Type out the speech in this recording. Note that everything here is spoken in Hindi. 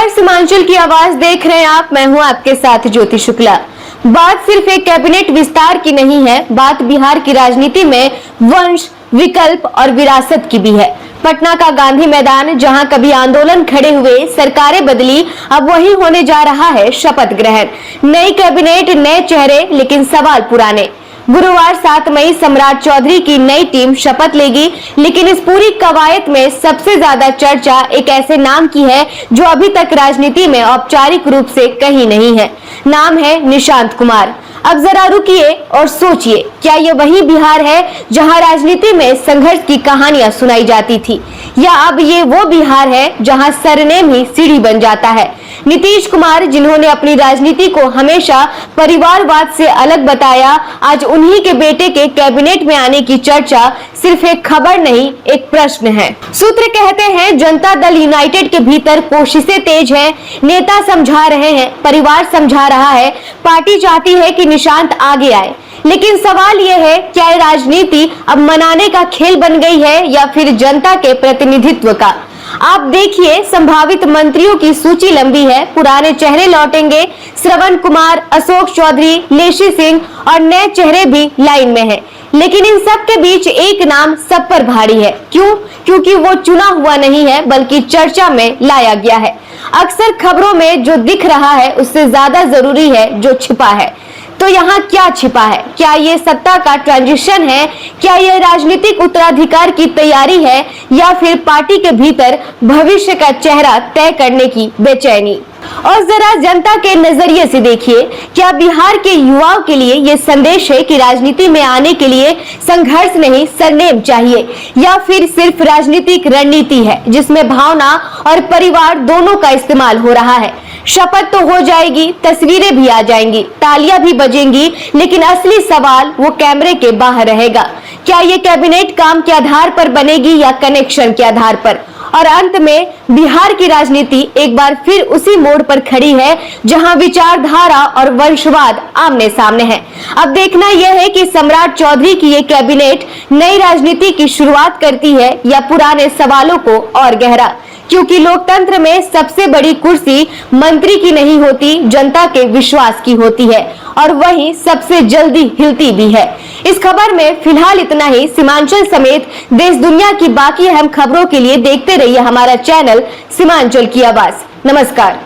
नमस्कार, सीमांचल की आवाज देख रहे हैं आप। मैं हूं आपके साथ ज्योति शुक्ला। बात सिर्फ एक कैबिनेट विस्तार की नहीं है, बात बिहार की राजनीति में वंश, विकल्प और विरासत की भी है। पटना का गांधी मैदान, जहां कभी आंदोलन खड़े हुए, सरकारें बदली, अब वही होने जा रहा है शपथ ग्रहण। नई कैबिनेट, नए चेहरे, लेकिन सवाल पुराने। गुरुवार 7 मई सम्राट चौधरी की नई टीम शपथ लेगी, लेकिन इस पूरी कवायद में सबसे ज्यादा चर्चा एक ऐसे नाम की है जो अभी तक राजनीति में औपचारिक रूप से कहीं नहीं है। नाम है निशांत कुमार। अब जरा रुकिए और सोचिए, क्या ये वही बिहार है जहां राजनीति में संघर्ष की कहानियां सुनाई जाती थी, या अब ये वो बिहार है जहां सरनेम ही सीढ़ी बन जाता है? नीतीश कुमार, जिन्होंने अपनी राजनीति को हमेशा परिवारवाद से अलग बताया, आज उन्हीं के बेटे के कैबिनेट में आने की चर्चा सिर्फ एक खबर नहीं, एक प्रश्न है। सूत्र कहते हैं, जनता दल यूनाइटेड के भीतर कोशिशें तेज हैं, नेता समझा रहे हैं, परिवार समझा रहा है, पार्टी चाहती है कि निशांत आगे आए। लेकिन सवाल यह है, क्या ये राजनीति अब मनाने का खेल बन गई है या फिर जनता के प्रतिनिधित्व का? आप देखिए, संभावित मंत्रियों की सूची लंबी है। पुराने चेहरे लौटेंगे, श्रवण कुमार, अशोक चौधरी, लेशी सिंह और नए चेहरे भी लाइन में हैं। लेकिन इन सब के बीच एक नाम सब पर भारी है। क्यों? क्योंकि वो चुना हुआ नहीं है, बल्कि चर्चा में लाया गया है। अक्सर खबरों में जो दिख रहा है उससे ज्यादा जरूरी है जो छिपा है। तो यहाँ क्या छिपा है? क्या ये सत्ता का ट्रांजिशन है? क्या ये राजनीतिक उत्तराधिकार की तैयारी है, या फिर पार्टी के भीतर भविष्य का चेहरा तय करने की बेचैनी? और जरा जनता के नजरिए से देखिए, क्या बिहार के युवाओं के लिए ये संदेश है कि राजनीति में आने के लिए संघर्ष नहीं, सरनेम चाहिए, या फिर सिर्फ राजनीतिक रणनीति है जिसमें भावना और परिवार दोनों का इस्तेमाल हो रहा है? शपथ तो हो जाएगी, तस्वीरें भी आ जाएंगी, तालियां भी बजेंगी, लेकिन असली सवाल वो कैमरे के बाहर रहेगा। क्या ये कैबिनेट काम के आधार पर बनेगी या कनेक्शन के आधार पर? और अंत में बिहार की राजनीति एक बार फिर उसी मोड़ पर खड़ी है जहां विचारधारा और वंशवाद आमने सामने है। अब देखना यह है कि सम्राट चौधरी की ये कैबिनेट नई राजनीति की शुरुआत करती है या पुराने सवालों को और गहरा। क्योंकि लोकतंत्र में सबसे बड़ी कुर्सी मंत्री की नहीं होती, जनता के विश्वास की होती है, और वही सबसे जल्दी हिलती भी है। इस खबर में फिलहाल इतना ही। सीमांचल समेत देश दुनिया की बाकी अहम खबरों के लिए देखते रहिए हमारा चैनल सीमांचल की आवाज। नमस्कार।